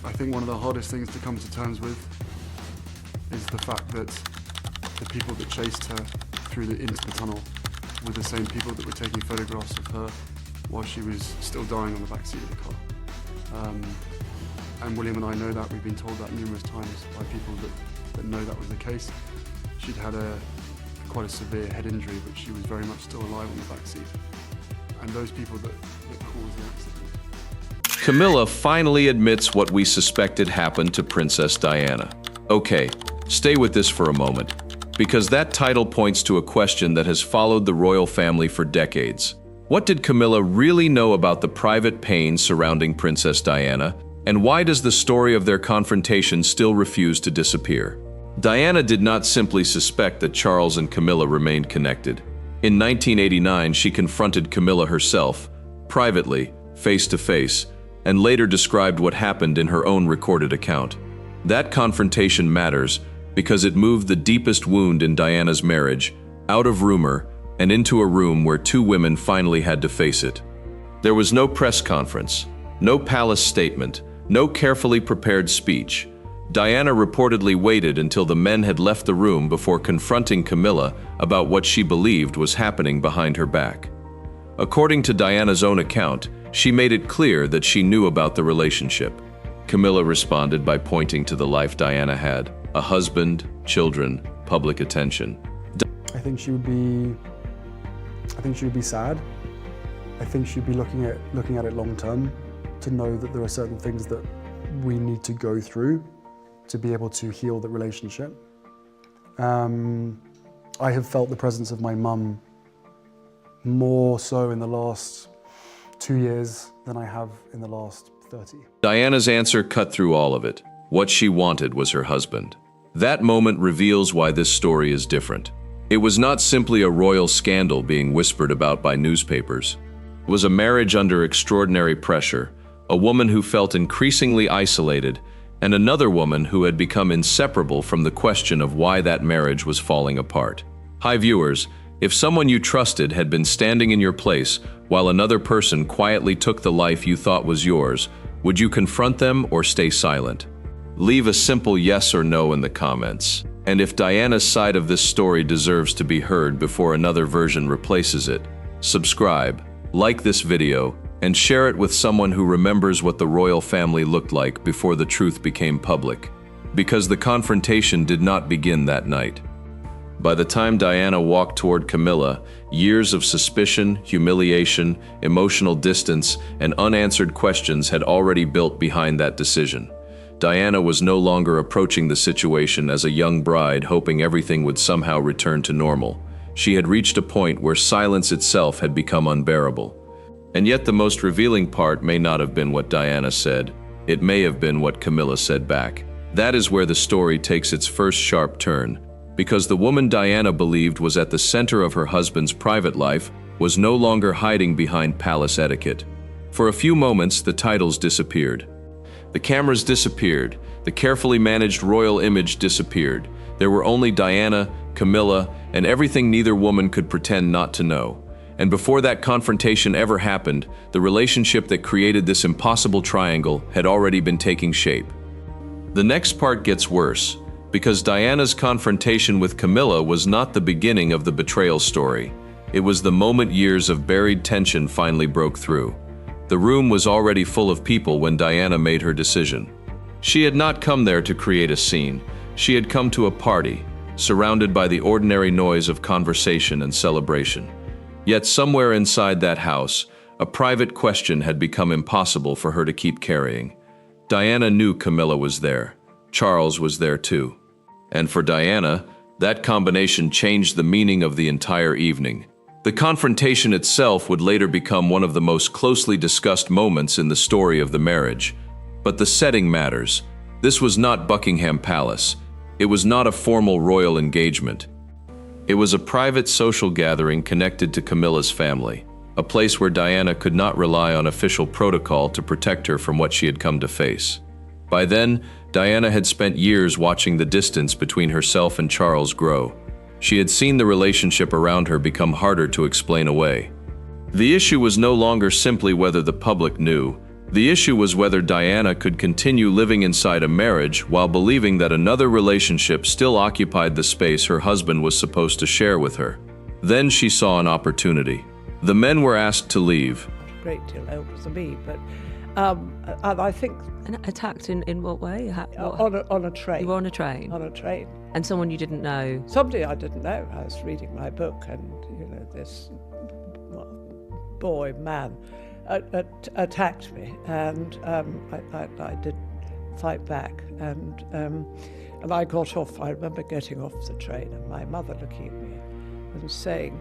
I think one of the hardest things to come to terms with is the fact that the people that chased her into the tunnel were the same people that were taking photographs of her while she was still dying on the back seat of the car. And William and I know that. We've been told that numerous times by people that know that was the case. She'd had quite a severe head injury, but she was very much still alive on the back seat. And those people that caused the accident. Camilla finally admits what we suspected happened to Princess Diana. Okay, stay with this for a moment, because that title points to a question that has followed the royal family for decades. What did Camilla really know about the private pain surrounding Princess Diana, and why does the story of their confrontation still refuse to disappear? Diana did not simply suspect that Charles and Camilla remained connected. In 1989, she confronted Camilla herself, privately, face to face, and later described what happened in her own recorded account. That confrontation matters because it moved the deepest wound in Diana's marriage out of rumor and into a room where two women finally had to face it. There was no press conference, no palace statement, no carefully prepared speech. Diana reportedly waited until the men had left the room before confronting Camilla about what she believed was happening behind her back. According to Diana's own account, she made it clear that she knew about the relationship. Camilla responded by pointing to the life Diana had: a husband, children, public attention. I think she would be sad. I think she'd be looking at it long term, to know that there are certain things that we need to go through to be able to heal the relationship. I have felt the presence of my mum more so in the last 2 years than I have in the last 30. Diana's answer cut through all of it. What she wanted was her husband. That moment reveals why this story is different. It was not simply a royal scandal being whispered about by newspapers. It was a marriage under extraordinary pressure, a woman who felt increasingly isolated, and another woman who had become inseparable from the question of why that marriage was falling apart. Hi viewers, if someone you trusted had been standing in your place while another person quietly took the life you thought was yours, would you confront them or stay silent? Leave a simple yes or no in the comments. And if Diana's side of this story deserves to be heard before another version replaces it, subscribe, like this video, and share it with someone who remembers what the royal family looked like before the truth became public. Because the confrontation did not begin that night. By the time Diana walked toward Camilla, years of suspicion, humiliation, emotional distance, and unanswered questions had already built behind that decision. Diana was no longer approaching the situation as a young bride hoping everything would somehow return to normal. She had reached a point where silence itself had become unbearable. And yet the most revealing part may not have been what Diana said. It may have been what Camilla said back. That is where the story takes its first sharp turn, because the woman Diana believed was at the center of her husband's private life was no longer hiding behind palace etiquette. For a few moments, the titles disappeared. The cameras disappeared. The carefully managed royal image disappeared. There were only Diana, Camilla, and everything neither woman could pretend not to know. And before that confrontation ever happened, the relationship that created this impossible triangle had already been taking shape. The next part gets worse, because Diana's confrontation with Camilla was not the beginning of the betrayal story. It was the moment years of buried tension finally broke through. The room was already full of people when Diana made her decision. She had not come there to create a scene. She had come to a party, surrounded by the ordinary noise of conversation and celebration. Yet somewhere inside that house, a private question had become impossible for her to keep carrying. Diana knew Camilla was there. Charles was there too. And for Diana, that combination changed the meaning of the entire evening. The confrontation itself would later become one of the most closely discussed moments in the story of the marriage. But the setting matters. This was not Buckingham Palace. It was not a formal royal engagement. It was a private social gathering connected to Camilla's family, a place where Diana could not rely on official protocol to protect her from what she had come to face. By then, Diana had spent years watching the distance between herself and Charles grow. She had seen the relationship around her become harder to explain away. The issue was no longer simply whether the public knew, The issue was whether Diana could continue living inside a marriage while believing that another relationship still occupied the space her husband was supposed to share with her. Then she saw an opportunity. The men were asked to leave. A great deal older than me, but and I think... And attacked in what way? On a train. You were on a train? On a train. And someone you didn't know? Somebody I didn't know. I was reading my book, and this man attacked me, and I did fight back, and I got off. I remember getting off the train, and my mother looking at me and saying,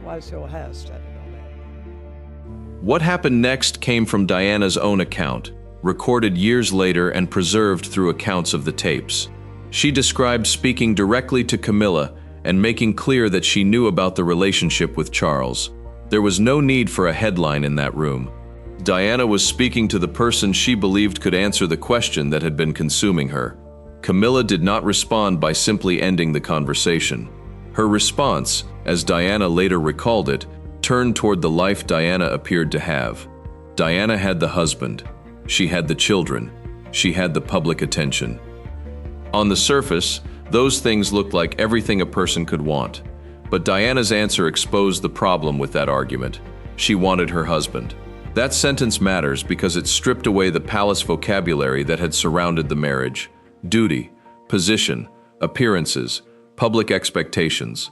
"Why's your hair standing on end?" What happened next came from Diana's own account, recorded years later and preserved through accounts of the tapes. She described speaking directly to Camilla and making clear that she knew about the relationship with Charles. There was no need for a headline in that room. Diana was speaking to the person she believed could answer the question that had been consuming her. Camilla did not respond by simply ending the conversation. Her response, as Diana later recalled it, turned toward the life Diana appeared to have. Diana had the husband. She had the children. She had the public attention. On the surface, those things looked like everything a person could want. But Diana's answer exposed the problem with that argument. She wanted her husband. That sentence matters because it stripped away the palace vocabulary that had surrounded the marriage. Duty, position, appearances, public expectations.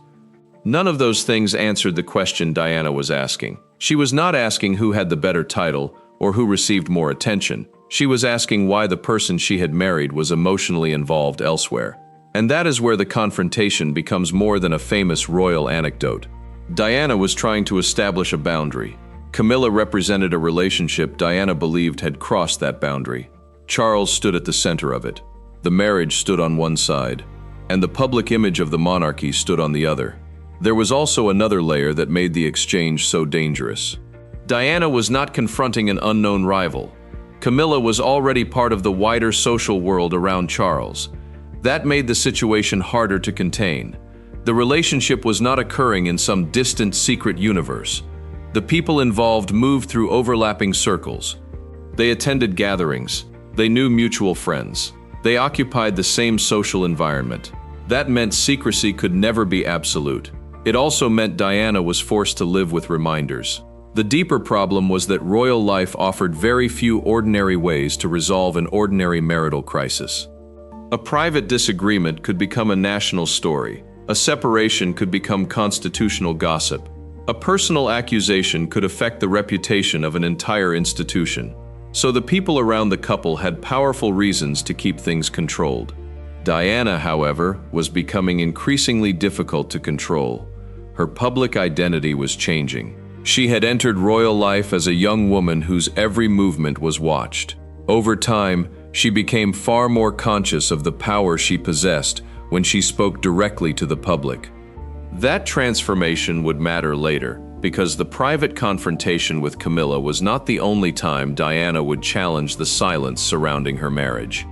None of those things answered the question Diana was asking. She was not asking who had the better title or who received more attention. She was asking why the person she had married was emotionally involved elsewhere. And that is where the confrontation becomes more than a famous royal anecdote. Diana was trying to establish a boundary. Camilla represented a relationship Diana believed had crossed that boundary. Charles stood at the center of it. The marriage stood on one side, and the public image of the monarchy stood on the other. There was also another layer that made the exchange so dangerous. Diana was not confronting an unknown rival. Camilla was already part of the wider social world around Charles. That made the situation harder to contain. The relationship was not occurring in some distant secret universe. The people involved moved through overlapping circles. They attended gatherings. They knew mutual friends. They occupied the same social environment. That meant secrecy could never be absolute. It also meant Diana was forced to live with reminders. The deeper problem was that royal life offered very few ordinary ways to resolve an ordinary marital crisis. A private disagreement could become a national story. A separation could become constitutional gossip. A personal accusation could affect the reputation of an entire institution. So the people around the couple had powerful reasons to keep things controlled. Diana, however, was becoming increasingly difficult to control. Her public identity was changing. She had entered royal life as a young woman whose every movement was watched. Over time, she became far more conscious of the power she possessed when she spoke directly to the public. That transformation would matter later, because the private confrontation with Camilla was not the only time Diana would challenge the silence surrounding her marriage.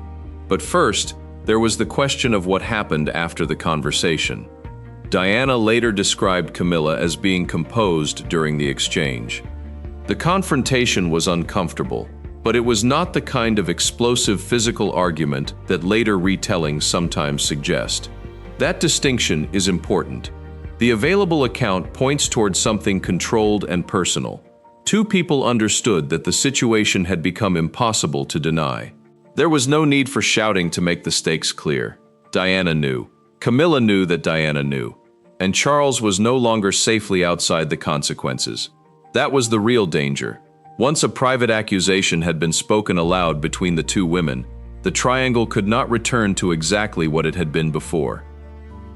But first, there was the question of what happened after the conversation. Diana later described Camilla as being composed during the exchange. The confrontation was uncomfortable, but it was not the kind of explosive physical argument that later retellings sometimes suggest. That distinction is important. The available account points towards something controlled and personal. Two people understood that the situation had become impossible to deny. There was no need for shouting to make the stakes clear. Diana knew. Camilla knew that Diana knew. And Charles was no longer safely outside the consequences. That was the real danger. Once a private accusation had been spoken aloud between the two women, the triangle could not return to exactly what it had been before.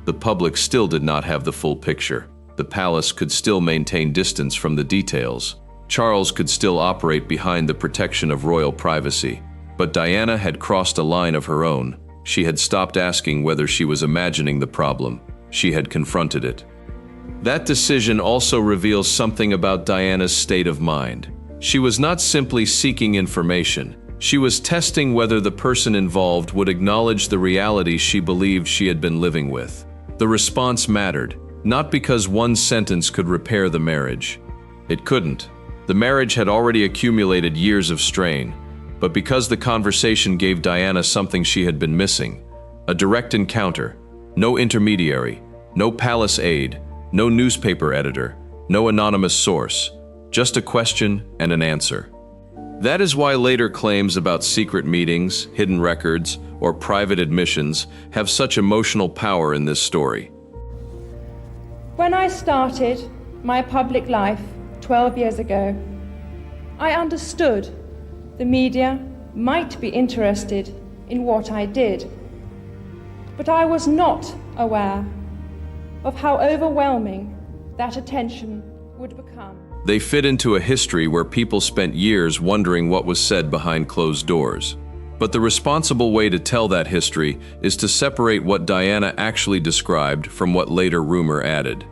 The public still did not have the full picture. The palace could still maintain distance from the details. Charles could still operate behind the protection of royal privacy. But Diana had crossed a line of her own. She had stopped asking whether she was imagining the problem. She had confronted it. That decision also reveals something about Diana's state of mind. She was not simply seeking information. She was testing whether the person involved would acknowledge the reality she believed she had been living with. The response mattered, not because one sentence could repair the marriage. It couldn't. The marriage had already accumulated years of strain, but because the conversation gave Diana something she had been missing, a direct encounter, no intermediary, no palace aide, no newspaper editor, no anonymous source, just a question and an answer. That is why later claims about secret meetings, hidden records, or private admissions have such emotional power in this story. When I started my public life 12 years ago, I understood the media might be interested in what I did, but I was not aware of how overwhelming that attention would become. They fit into a history where people spent years wondering what was said behind closed doors. But the responsible way to tell that history is to separate what Diana actually described from what later rumor added.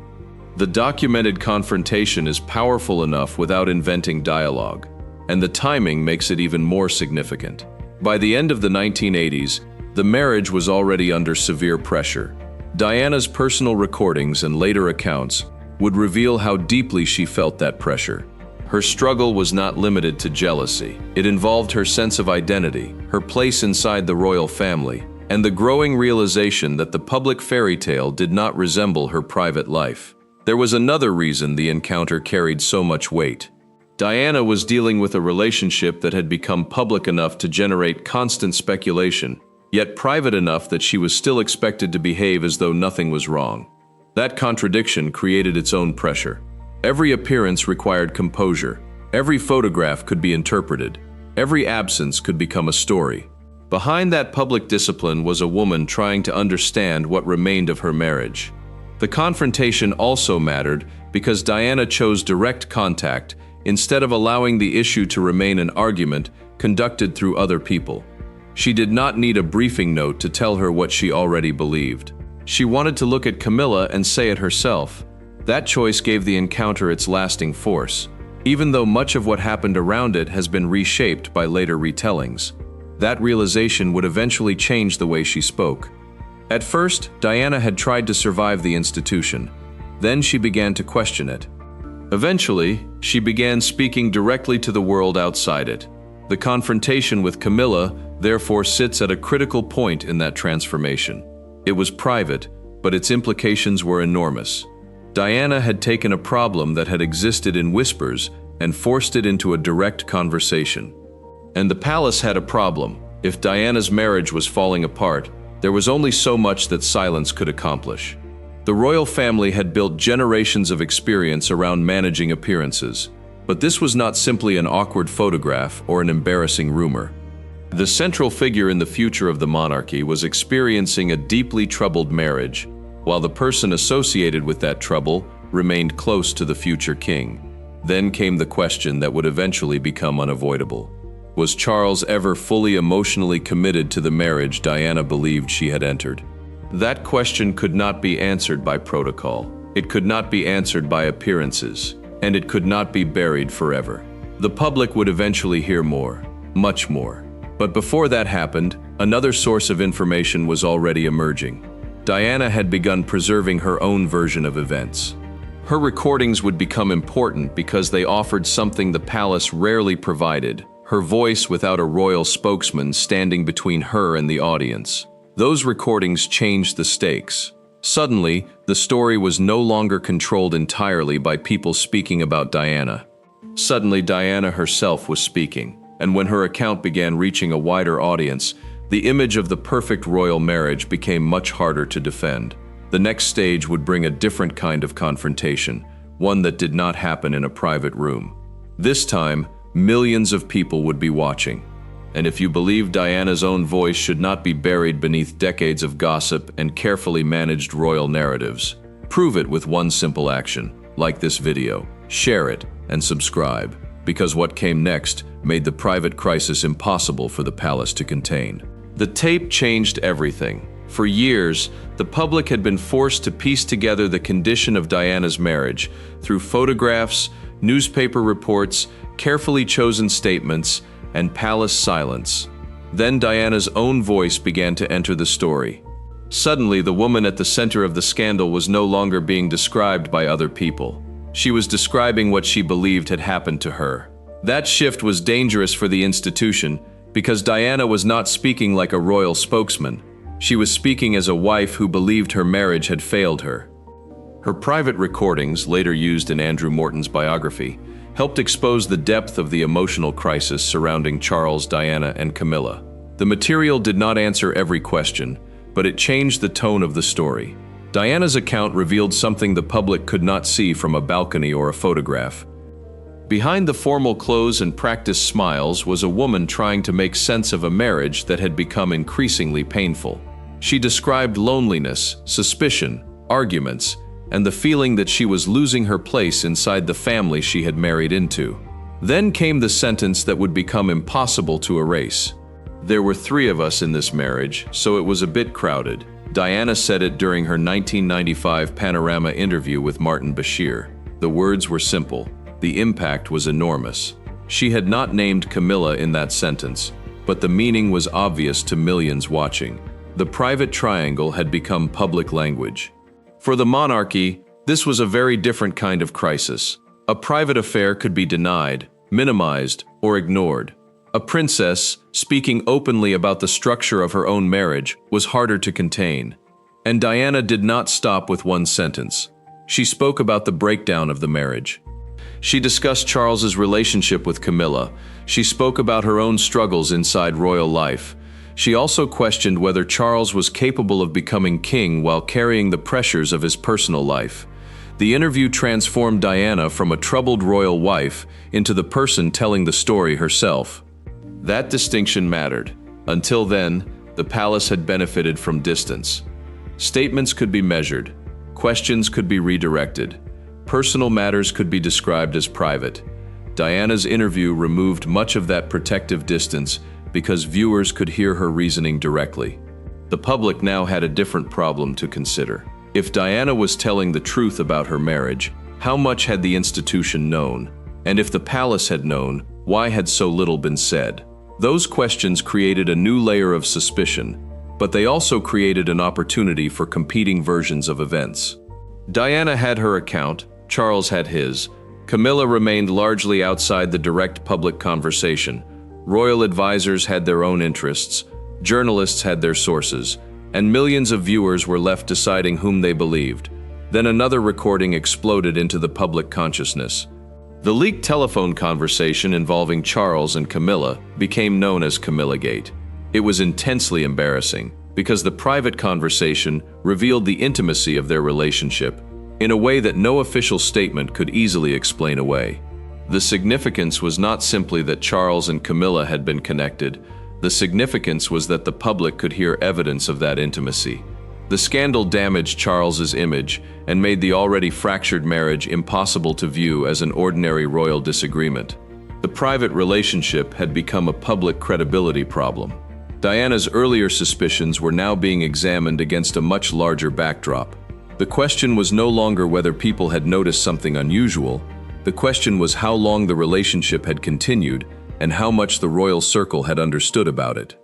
The documented confrontation is powerful enough without inventing dialogue, and the timing makes it even more significant. By the end of the 1980s, the marriage was already under severe pressure. Diana's personal recordings and later accounts would reveal how deeply she felt that pressure. Her struggle was not limited to jealousy. It involved her sense of identity, her place inside the royal family, and the growing realization that the public fairy tale did not resemble her private life. There was another reason the encounter carried so much weight. Diana was dealing with a relationship that had become public enough to generate constant speculation, yet private enough that she was still expected to behave as though nothing was wrong. That contradiction created its own pressure. Every appearance required composure. Every photograph could be interpreted. Every absence could become a story. Behind that public discipline was a woman trying to understand what remained of her marriage. The confrontation also mattered because Diana chose direct contact instead of allowing the issue to remain an argument conducted through other people. She did not need a briefing note to tell her what she already believed. She wanted to look at Camilla and say it herself. That choice gave the encounter its lasting force, even though much of what happened around it has been reshaped by later retellings. That realization would eventually change the way she spoke. At first, Diana had tried to survive the institution. Then she began to question it. Eventually, she began speaking directly to the world outside it. The confrontation with Camilla therefore sits at a critical point in that transformation. It was private, but its implications were enormous. Diana had taken a problem that had existed in whispers and forced it into a direct conversation. And the palace had a problem. If Diana's marriage was falling apart, there was only so much that silence could accomplish. The royal family had built generations of experience around managing appearances, but this was not simply an awkward photograph or an embarrassing rumor. The central figure in the future of the monarchy was experiencing a deeply troubled marriage, while the person associated with that trouble remained close to the future king. Then came the question that would eventually become unavoidable. Was Charles ever fully emotionally committed to the marriage Diana believed she had entered? That question could not be answered by protocol. It could not be answered by appearances, and it could not be buried forever. The public would eventually hear more, much more. But before that happened, another source of information was already emerging. Diana had begun preserving her own version of events. Her recordings would become important because they offered something the palace rarely provided: her voice without a royal spokesman standing between her and the audience. Those recordings changed the stakes. Suddenly, the story was no longer controlled entirely by people speaking about Diana. Suddenly, Diana herself was speaking. And when her account began reaching a wider audience, the image of the perfect royal marriage became much harder to defend. The next stage would bring a different kind of confrontation, one that did not happen in a private room. This time, millions of people would be watching. And if you believe Diana's own voice should not be buried beneath decades of gossip and carefully managed royal narratives, prove it with one simple action: like this video, share it, and subscribe. Because what came next made the private crisis impossible for the palace to contain. The tape changed everything. For years, the public had been forced to piece together the condition of Diana's marriage through photographs, newspaper reports, carefully chosen statements, and palace silence. Then Diana's own voice began to enter the story. Suddenly, the woman at the center of the scandal was no longer being described by other people. She was describing what she believed had happened to her. That shift was dangerous for the institution because Diana was not speaking like a royal spokesman. She was speaking as a wife who believed her marriage had failed her. Her private recordings, later used in Andrew Morton's biography, helped expose the depth of the emotional crisis surrounding Charles, Diana, and Camilla. The material did not answer every question, but it changed the tone of the story. Diana's account revealed something the public could not see from a balcony or a photograph. Behind the formal clothes and practiced smiles was a woman trying to make sense of a marriage that had become increasingly painful. She described loneliness, suspicion, arguments, and the feeling that she was losing her place inside the family she had married into. Then came the sentence that would become impossible to erase. "There were 3 of us in this marriage, so it was a bit crowded." Diana said it during her 1995 Panorama interview with Martin Bashir. The words were simple. The impact was enormous. She had not named Camilla in that sentence, but the meaning was obvious to millions watching. The private triangle had become public language. For the monarchy, this was a very different kind of crisis. A private affair could be denied, minimized, or ignored. A princess, speaking openly about the structure of her own marriage, was harder to contain. And Diana did not stop with one sentence. She spoke about the breakdown of the marriage. She discussed Charles's relationship with Camilla. She spoke about her own struggles inside royal life. She also questioned whether Charles was capable of becoming king while carrying the pressures of his personal life. The interview transformed Diana from a troubled royal wife into the person telling the story herself. That distinction mattered. Until then, the palace had benefited from distance. Statements could be measured. Questions could be redirected. Personal matters could be described as private. Diana's interview removed much of that protective distance because viewers could hear her reasoning directly. The public now had a different problem to consider. If Diana was telling the truth about her marriage, how much had the institution known? And if the palace had known, why had so little been said? Those questions created a new layer of suspicion, but they also created an opportunity for competing versions of events. Diana had her account, Charles had his. Camilla remained largely outside the direct public conversation. Royal advisors had their own interests, journalists had their sources, and millions of viewers were left deciding whom they believed. Then another recording exploded into the public consciousness. The leaked telephone conversation involving Charles and Camilla became known as Camillagate. It was intensely embarrassing because the private conversation revealed the intimacy of their relationship in a way that no official statement could easily explain away. The significance was not simply that Charles and Camilla had been connected. The significance was that the public could hear evidence of that intimacy. The scandal damaged Charles's image and made the already fractured marriage impossible to view as an ordinary royal disagreement. The private relationship had become a public credibility problem. Diana's earlier suspicions were now being examined against a much larger backdrop. The question was no longer whether people had noticed something unusual. The question was how long the relationship had continued and how much the royal circle had understood about it.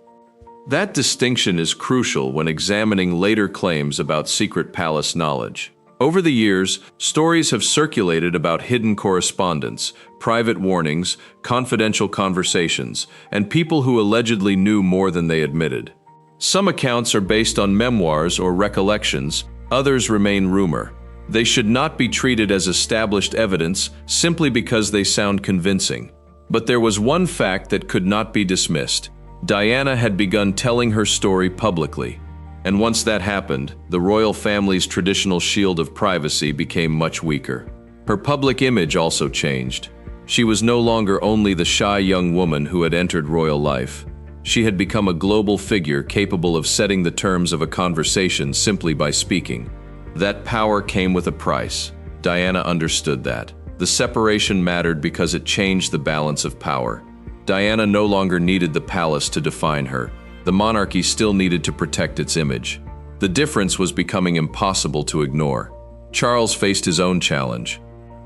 That distinction is crucial when examining later claims about secret palace knowledge. Over the years, stories have circulated about hidden correspondence, private warnings, confidential conversations, and people who allegedly knew more than they admitted. Some accounts are based on memoirs or recollections, others remain rumor. They should not be treated as established evidence simply because they sound convincing. But there was one fact that could not be dismissed. Diana had begun telling her story publicly. And once that happened, the royal family's traditional shield of privacy became much weaker. Her public image also changed. She was no longer only the shy young woman who had entered royal life. She had become a global figure capable of setting the terms of a conversation simply by speaking. That power came with a price. Diana understood that. The separation mattered because it changed the balance of power. Diana no longer needed the palace to define her. The monarchy still needed to protect its image. The difference was becoming impossible to ignore. Charles faced his own challenge.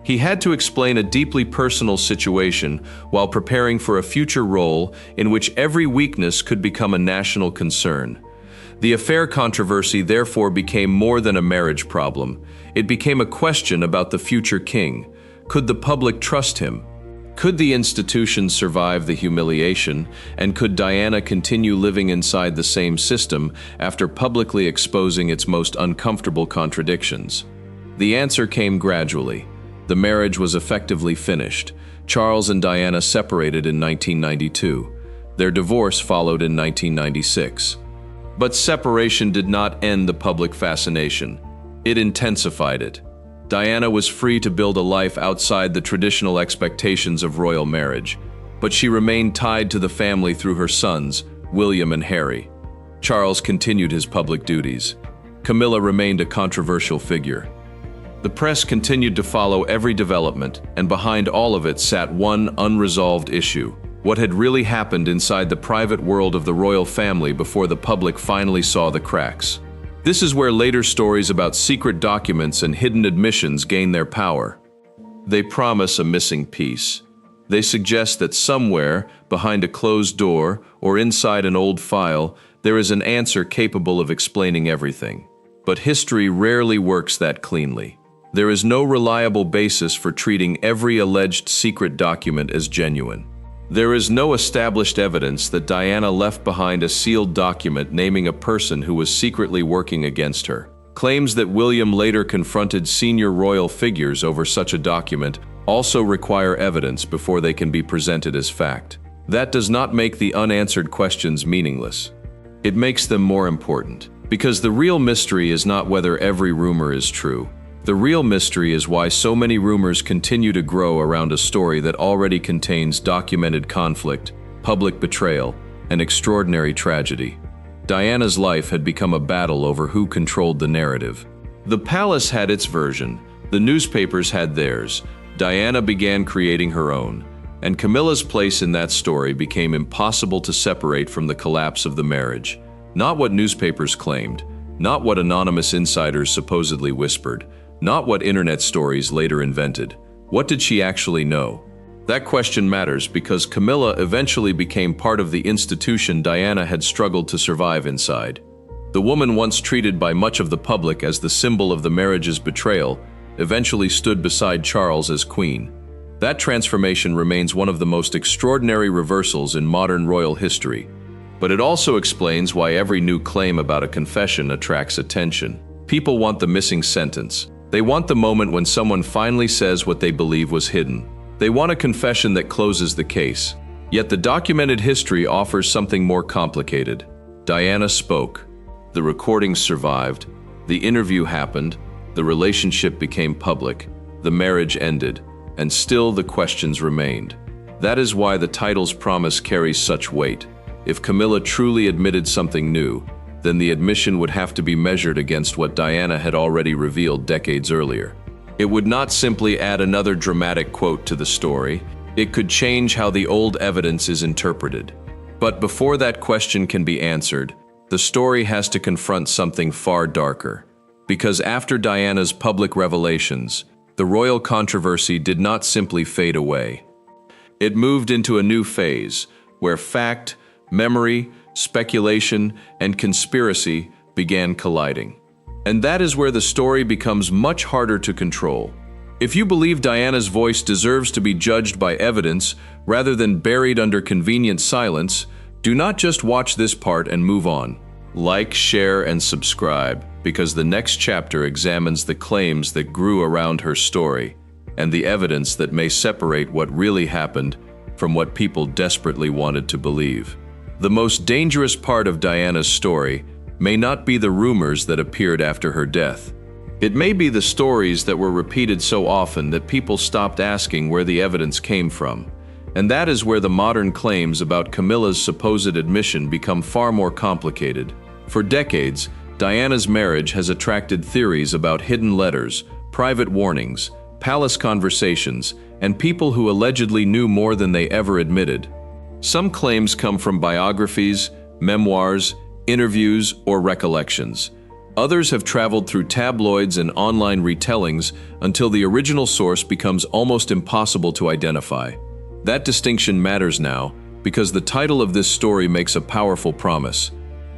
He had to explain a deeply personal situation while preparing for a future role in which every weakness could become a national concern. The affair controversy therefore became more than a marriage problem. It became a question about the future king. Could the public trust him? Could the institution survive the humiliation, and could Diana continue living inside the same system after publicly exposing its most uncomfortable contradictions? The answer came gradually. The marriage was effectively finished. Charles and Diana separated in 1992. Their divorce followed in 1996. But separation did not end the public fascination. It intensified it. Diana was free to build a life outside the traditional expectations of royal marriage, but she remained tied to the family through her sons, William and Harry. Charles continued his public duties. Camilla remained a controversial figure. The press continued to follow every development, and behind all of it sat one unresolved issue: what had really happened inside the private world of the royal family before the public finally saw the cracks. This is where later stories about secret documents and hidden admissions gain their power. They promise a missing piece. They suggest that somewhere, behind a closed door or inside an old file, there is an answer capable of explaining everything. But history rarely works that cleanly. There is no reliable basis for treating every alleged secret document as genuine. There is no established evidence that Diana left behind a sealed document naming a person who was secretly working against her. Claims that William later confronted senior royal figures over such a document also require evidence before they can be presented as fact. That does not make the unanswered questions meaningless. It makes them more important, because the real mystery is not whether every rumor is true. The real mystery is why so many rumors continue to grow around a story that already contains documented conflict, public betrayal, and extraordinary tragedy. Diana's life had become a battle over who controlled the narrative. The palace had its version, the newspapers had theirs, Diana began creating her own, and Camilla's place in that story became impossible to separate from the collapse of the marriage. Not what newspapers claimed, not what anonymous insiders supposedly whispered, not what internet stories later invented. What did she actually know? That question matters because Camilla eventually became part of the institution Diana had struggled to survive inside. The woman once treated by much of the public as the symbol of the marriage's betrayal eventually stood beside Charles as queen. That transformation remains one of the most extraordinary reversals in modern royal history. But it also explains why every new claim about a confession attracts attention. People want the missing sentence. They want the moment when someone finally says what they believe was hidden. They want a confession that closes the case. Yet the documented history offers something more complicated. Diana spoke. The recordings survived. The interview happened. The relationship became public. The marriage ended. And still the questions remained. That is why the title's promise carries such weight. If Camilla truly admitted something new, then the admission would have to be measured against what Diana had already revealed decades earlier. It would not simply add another dramatic quote to the story. It could change how the old evidence is interpreted. But before that question can be answered, the story has to confront something far darker. Because after Diana's public revelations, the royal controversy did not simply fade away. It moved into a new phase, where fact, memory, speculation, and conspiracy began colliding. And that is where the story becomes much harder to control. If you believe Diana's voice deserves to be judged by evidence rather than buried under convenient silence, do not just watch this part and move on. Like, share, and subscribe, because the next chapter examines the claims that grew around her story and the evidence that may separate what really happened from what people desperately wanted to believe. The most dangerous part of Diana's story may not be the rumors that appeared after her death. It may be the stories that were repeated so often that people stopped asking where the evidence came from. And that is where the modern claims about Camilla's supposed admission become far more complicated. For decades, Diana's marriage has attracted theories about hidden letters, private warnings, palace conversations, and people who allegedly knew more than they ever admitted. Some claims come from biographies, memoirs, interviews, or recollections. Others have traveled through tabloids and online retellings until the original source becomes almost impossible to identify. That distinction matters now because the title of this story makes a powerful promise.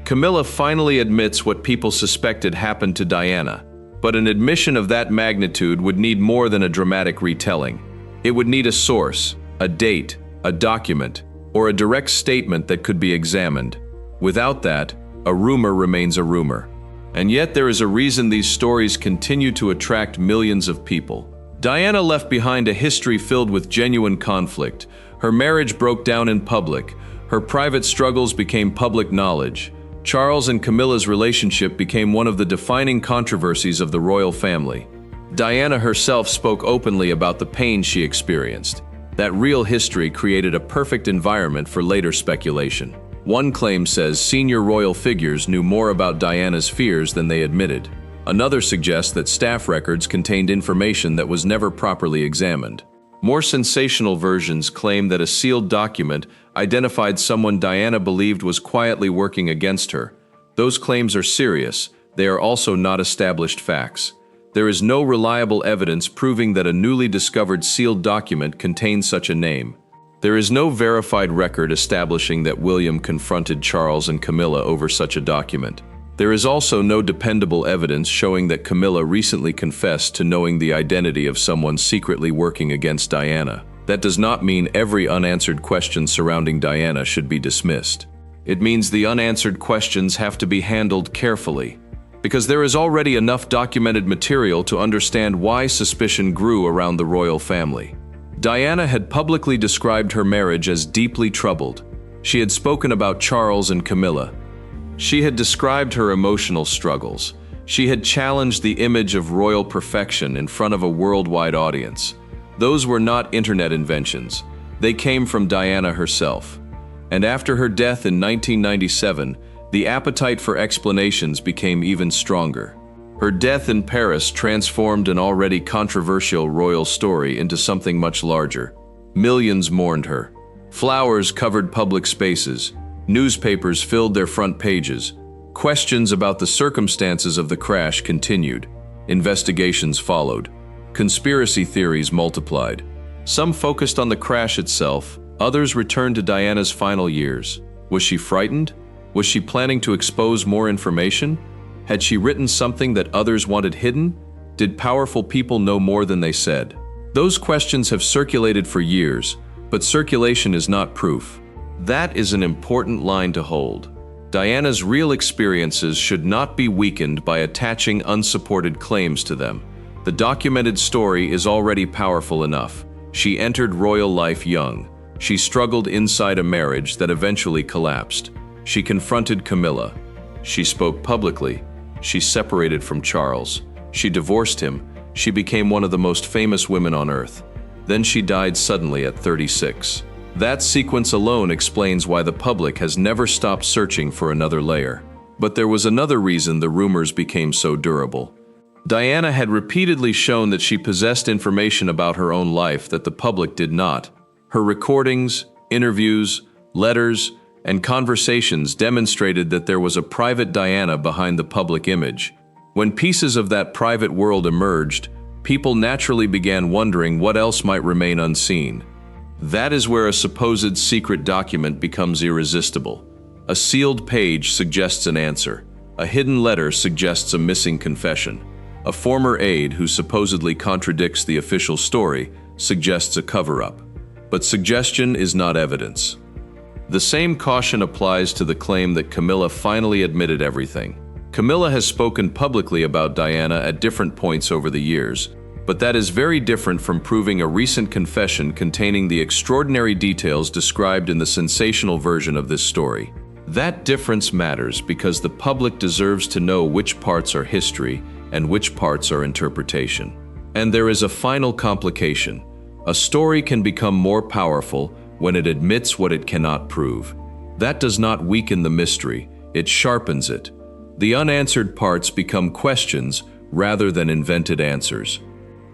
Camilla finally admits what people suspected happened to Diana, but an admission of that magnitude would need more than a dramatic retelling. It would need a source, a date, a document, or a direct statement that could be examined. Without that, a rumor remains a rumor. And yet there is a reason these stories continue to attract millions of people. Diana left behind a history filled with genuine conflict. Her marriage broke down in public. Her private struggles became public knowledge. Charles and Camilla's relationship became one of the defining controversies of the royal family. Diana herself spoke openly about the pain she experienced. That real history created a perfect environment for later speculation. One claim says senior royal figures knew more about Diana's fears than they admitted. Another suggests that staff records contained information that was never properly examined. More sensational versions claim that a sealed document identified someone Diana believed was quietly working against her. Those claims are serious. They are also not established facts. There is no reliable evidence proving that a newly discovered sealed document contains such a name. There is no verified record establishing that William confronted Charles and Camilla over such a document. There is also no dependable evidence showing that Camilla recently confessed to knowing the identity of someone secretly working against Diana. That does not mean every unanswered question surrounding Diana should be dismissed. It means the unanswered questions have to be handled carefully, because there is already enough documented material to understand why suspicion grew around the royal family. Diana had publicly described her marriage as deeply troubled. She had spoken about Charles and Camilla. She had described her emotional struggles. She had challenged the image of royal perfection in front of a worldwide audience. Those were not internet inventions. They came from Diana herself. And after her death in 1997, the appetite for explanations became even stronger. Her death in Paris transformed an already controversial royal story into something much larger. Millions mourned her. Flowers covered public spaces. Newspapers filled their front pages. Questions about the circumstances of the crash continued. Investigations followed. Conspiracy theories multiplied. Some focused on the crash itself, others returned to Diana's final years. Was she frightened? Was she planning to expose more information? Had she written something that others wanted hidden? Did powerful people know more than they said? Those questions have circulated for years, but circulation is not proof. That is an important line to hold. Diana's real experiences should not be weakened by attaching unsupported claims to them. The documented story is already powerful enough. She entered royal life young. She struggled inside a marriage that eventually collapsed. She confronted Camilla. She spoke publicly. She separated from Charles. She divorced him. She became one of the most famous women on earth. Then she died suddenly at 36. That sequence alone explains why the public has never stopped searching for another layer. But there was another reason the rumors became so durable. Diana had repeatedly shown that she possessed information about her own life that the public did not. Her recordings, interviews, letters, and conversations demonstrated that there was a private Diana behind the public image. When pieces of that private world emerged, people naturally began wondering what else might remain unseen. That is where a supposed secret document becomes irresistible. A sealed page suggests an answer. A hidden letter suggests a missing confession. A former aide who supposedly contradicts the official story suggests a cover-up. But suggestion is not evidence. The same caution applies to the claim that Camilla finally admitted everything. Camilla has spoken publicly about Diana at different points over the years, but that is very different from proving a recent confession containing the extraordinary details described in the sensational version of this story. That difference matters because the public deserves to know which parts are history and which parts are interpretation. And there is a final complication. A story can become more powerful when it admits what it cannot prove. That does not weaken the mystery, it sharpens it. The unanswered parts become questions rather than invented answers.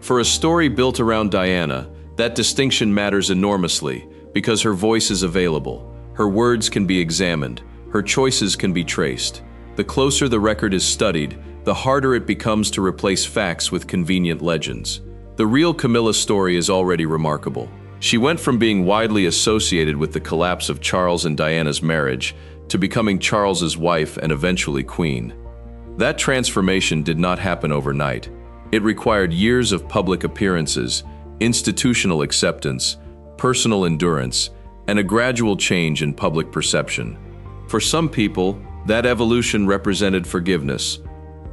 For a story built around Diana, that distinction matters enormously because her voice is available, her words can be examined, her choices can be traced. The closer the record is studied, the harder it becomes to replace facts with convenient legends. The real Camilla story is already remarkable. She went from being widely associated with the collapse of Charles and Diana's marriage to becoming Charles's wife and eventually queen. That transformation did not happen overnight. It required years of public appearances, institutional acceptance, personal endurance, and a gradual change in public perception. For some people, that evolution represented forgiveness.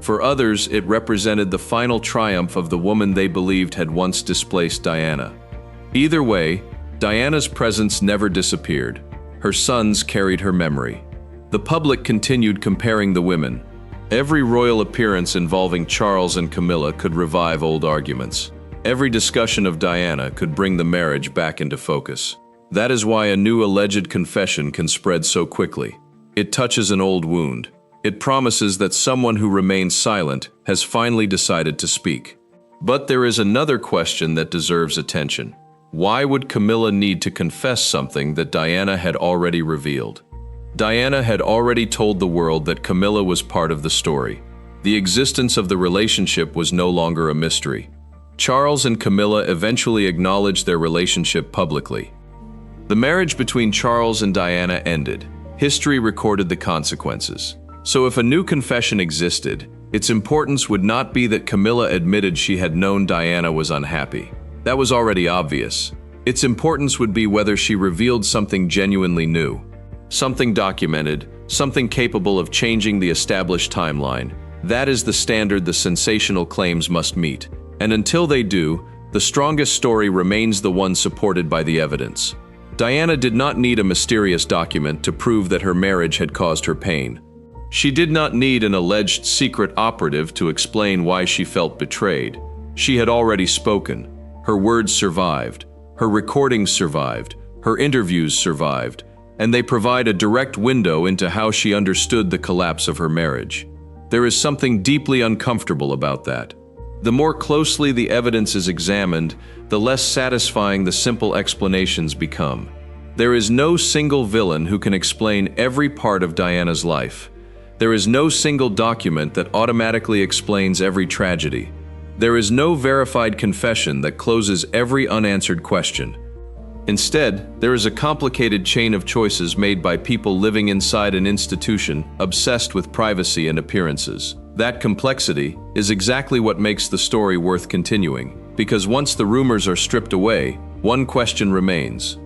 For others, it represented the final triumph of the woman they believed had once displaced Diana. Either way, Diana's presence never disappeared. Her sons carried her memory. The public continued comparing the women. Every royal appearance involving Charles and Camilla could revive old arguments. Every discussion of Diana could bring the marriage back into focus. That is why a new alleged confession can spread so quickly. It touches an old wound. It promises that someone who remains silent has finally decided to speak. But there is another question that deserves attention. Why would Camilla need to confess something that Diana had already revealed? Diana had already told the world that Camilla was part of the story. The existence of the relationship was no longer a mystery. Charles and Camilla eventually acknowledged their relationship publicly. The marriage between Charles and Diana ended. History recorded the consequences. So if a new confession existed, its importance would not be that Camilla admitted she had known Diana was unhappy. That was already obvious. Its importance would be whether she revealed something genuinely new. Something documented, something capable of changing the established timeline. That is the standard the sensational claims must meet. And until they do, the strongest story remains the one supported by the evidence. Diana did not need a mysterious document to prove that her marriage had caused her pain. She did not need an alleged secret operative to explain why she felt betrayed. She had already spoken. Her words survived. Her recordings survived. Her interviews survived. And they provide a direct window into how she understood the collapse of her marriage. There is something deeply uncomfortable about that. The more closely the evidence is examined, the less satisfying the simple explanations become. There is no single villain who can explain every part of Diana's life. There is no single document that automatically explains every tragedy. There is no verified confession that closes every unanswered question. Instead, there is a complicated chain of choices made by people living inside an institution obsessed with privacy and appearances. That complexity is exactly what makes the story worth continuing, because once the rumors are stripped away, one question remains.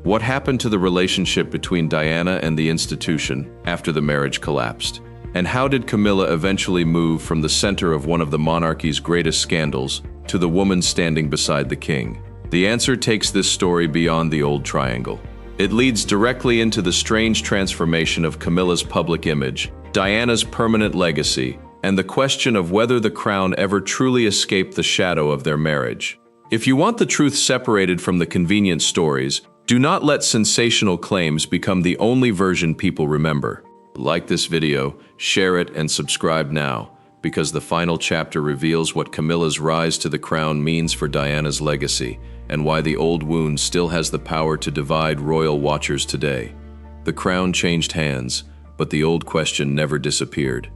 What happened to the relationship between Diana and the institution after the marriage collapsed? And how did Camilla eventually move from the center of one of the monarchy's greatest scandals to the woman standing beside the king? The answer takes this story beyond the old triangle. It leads directly into the strange transformation of Camilla's public image, Diana's permanent legacy, and the question of whether the crown ever truly escaped the shadow of their marriage. If you want the truth separated from the convenient stories, do not let sensational claims become the only version people remember. Like this video, share it, and subscribe now, because the final chapter reveals what Camilla's rise to the crown means for Diana's legacy, and why the old wound still has the power to divide royal watchers today. The crown changed hands, but the old question never disappeared.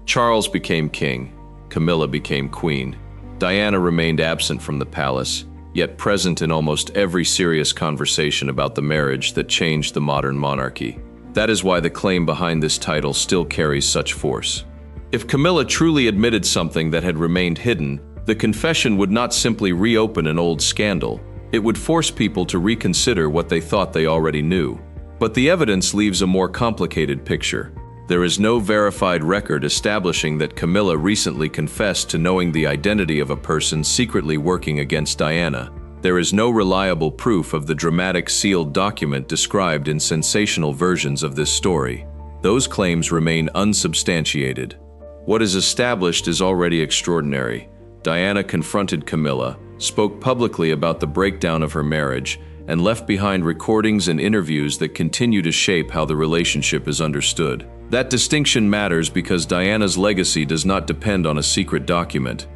Charles became king, Camilla became queen. Diana remained absent from the palace, yet present in almost every serious conversation about the marriage that changed the modern monarchy. That is why the claim behind this title still carries such force. If Camilla truly admitted something that had remained hidden, the confession would not simply reopen an old scandal. It would force people to reconsider what they thought they already knew. But the evidence leaves a more complicated picture. There is no verified record establishing that Camilla recently confessed to knowing the identity of a person secretly working against Diana. There is no reliable proof of the dramatic sealed document described in sensational versions of this story. Those claims remain unsubstantiated. What is established is already extraordinary. Diana confronted Camilla, spoke publicly about the breakdown of her marriage, and left behind recordings and interviews that continue to shape how the relationship is understood. That distinction matters because Diana's legacy does not depend on a secret document.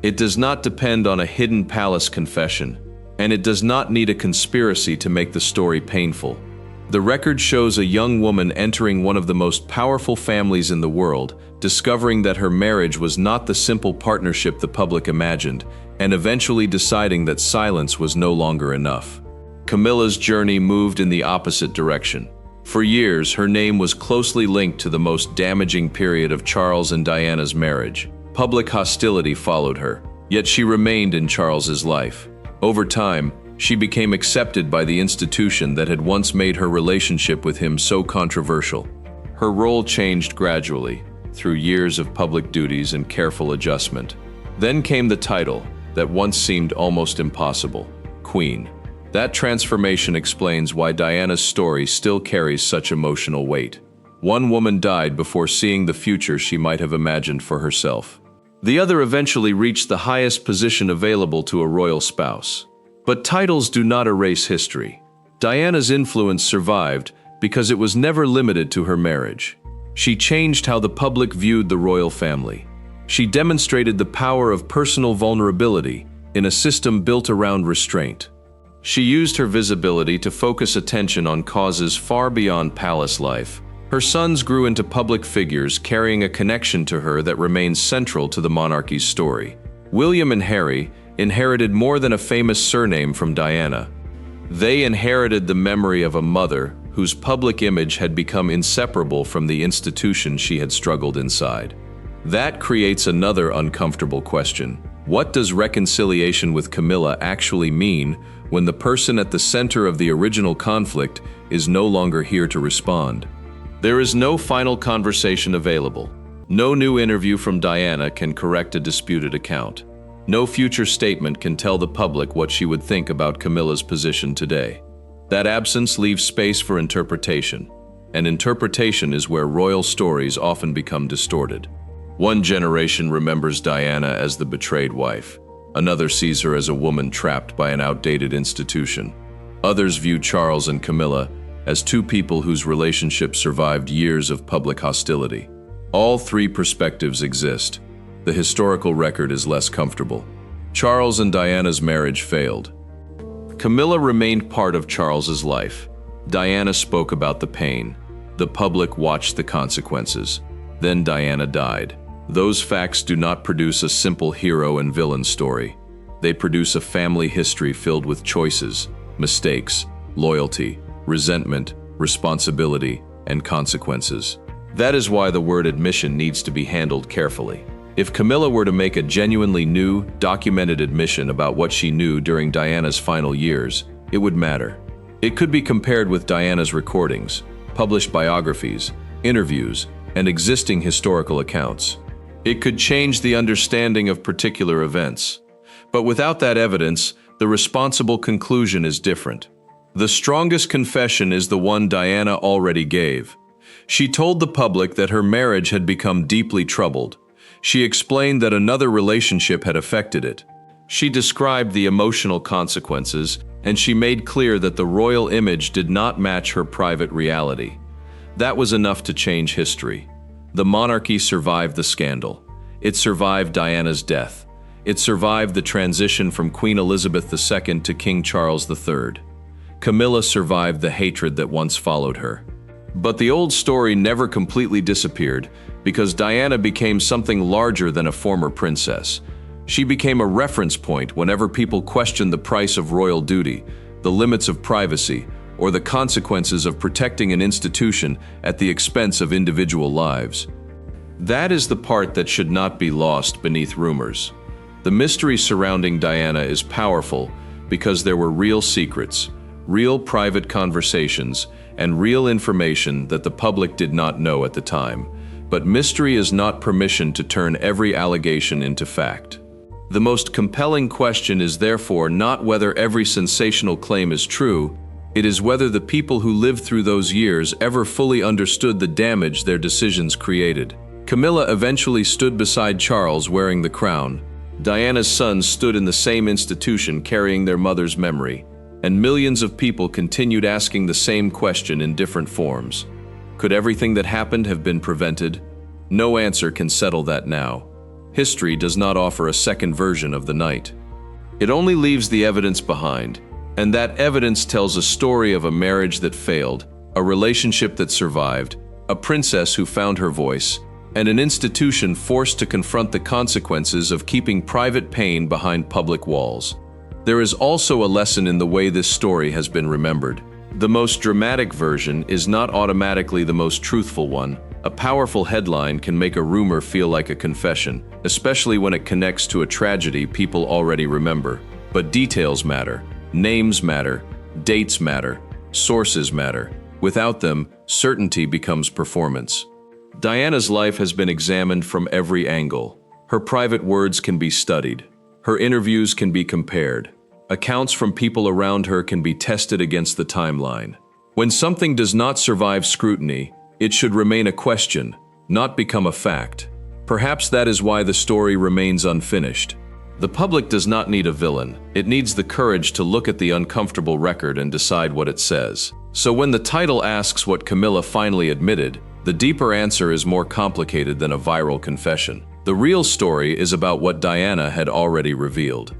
It does not depend on a hidden palace confession, and it does not need a conspiracy to make the story painful. The record shows a young woman entering one of the most powerful families in the world, discovering that her marriage was not the simple partnership the public imagined, and eventually deciding that silence was no longer enough. Camilla's journey moved in the opposite direction. For years, her name was closely linked to the most damaging period of Charles and Diana's marriage. Public hostility followed her, yet she remained in Charles's life. Over time, she became accepted by the institution that had once made her relationship with him so controversial. Her role changed gradually, through years of public duties and careful adjustment. Then came the title that once seemed almost impossible, Queen. That transformation explains why Diana's story still carries such emotional weight. One woman died before seeing the future she might have imagined for herself. The other eventually reached the highest position available to a royal spouse. But titles do not erase history. Diana's influence survived because it was never limited to her marriage. She changed how the public viewed the royal family. She demonstrated the power of personal vulnerability in a system built around restraint. She used her visibility to focus attention on causes far beyond palace life. Her sons grew into public figures carrying a connection to her that remains central to the monarchy's story. William and Harry inherited more than a famous surname from Diana. They inherited the memory of a mother whose public image had become inseparable from the institution she had struggled inside. That creates another uncomfortable question. What does reconciliation with Camilla actually mean when the person at the center of the original conflict is no longer here to respond? There is no final conversation available. No new interview from Diana can correct a disputed account. No future statement can tell the public what she would think about Camilla's position today. That absence leaves space for interpretation, and interpretation is where royal stories often become distorted. One generation remembers Diana as the betrayed wife. Another sees her as a woman trapped by an outdated institution. Others view Charles and Camilla as two people whose relationship survived years of public hostility. All three perspectives exist. The historical record is less comfortable. Charles and Diana's marriage failed. Camilla remained part of Charles's life. Diana spoke about the pain. The public watched the consequences. Then Diana died. Those facts do not produce a simple hero and villain story. They produce a family history filled with choices, mistakes, loyalty, resentment, responsibility, and consequences. That is why the word admission needs to be handled carefully. If Camilla were to make a genuinely new, documented admission about what she knew during Diana's final years, it would matter. It could be compared with Diana's recordings, published biographies, interviews, and existing historical accounts. It could change the understanding of particular events. But without that evidence, the responsible conclusion is different. The strongest confession is the one Diana already gave. She told the public that her marriage had become deeply troubled. She explained that another relationship had affected it. She described the emotional consequences, and she made clear that the royal image did not match her private reality. That was enough to change history. The monarchy survived the scandal. It survived Diana's death. It survived the transition from Queen Elizabeth II to King Charles III. Camilla survived the hatred that once followed her. But the old story never completely disappeared because Diana became something larger than a former princess. She became a reference point whenever people questioned the price of royal duty, the limits of privacy, or the consequences of protecting an institution at the expense of individual lives. That is the part that should not be lost beneath rumors. The mystery surrounding Diana is powerful because there were real secrets, real private conversations, and real information that the public did not know at the time. But mystery is not permission to turn every allegation into fact. The most compelling question is therefore not whether every sensational claim is true, it is whether the people who lived through those years ever fully understood the damage their decisions created. Camilla eventually stood beside Charles wearing the crown. Diana's sons stood in the same institution carrying their mother's memory, and millions of people continued asking the same question in different forms. Could everything that happened have been prevented? No answer can settle that now. History does not offer a second version of the night. It only leaves the evidence behind, and that evidence tells a story of a marriage that failed, a relationship that survived, a princess who found her voice, and an institution forced to confront the consequences of keeping private pain behind public walls. There is also a lesson in the way this story has been remembered. The most dramatic version is not automatically the most truthful one. A powerful headline can make a rumor feel like a confession, especially when it connects to a tragedy people already remember. But details matter, names matter, dates matter, sources matter. Without them, certainty becomes performance. Diana's life has been examined from every angle. Her private words can be studied. Her interviews can be compared. Accounts from people around her can be tested against the timeline. When something does not survive scrutiny, it should remain a question, not become a fact. Perhaps that is why the story remains unfinished. The public does not need a villain. It needs the courage to look at the uncomfortable record and decide what it says. So when the title asks what Camilla finally admitted, the deeper answer is more complicated than a viral confession. The real story is about what Diana had already revealed.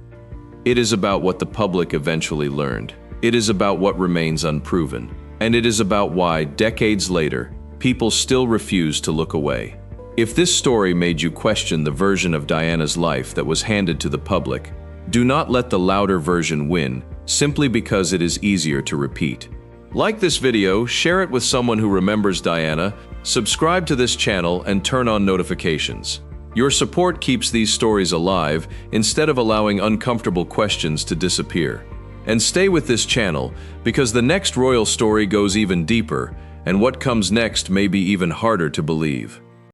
It is about what the public eventually learned. It is about what remains unproven. And it is about why, decades later, people still refuse to look away. If this story made you question the version of Diana's life that was handed to the public, do not let the louder version win simply because it is easier to repeat. Like this video, share it with someone who remembers Diana, subscribe to this channel, and turn on notifications. Your support keeps these stories alive instead of allowing uncomfortable questions to disappear. And stay with this channel because the next royal story goes even deeper, and what comes next may be even harder to believe.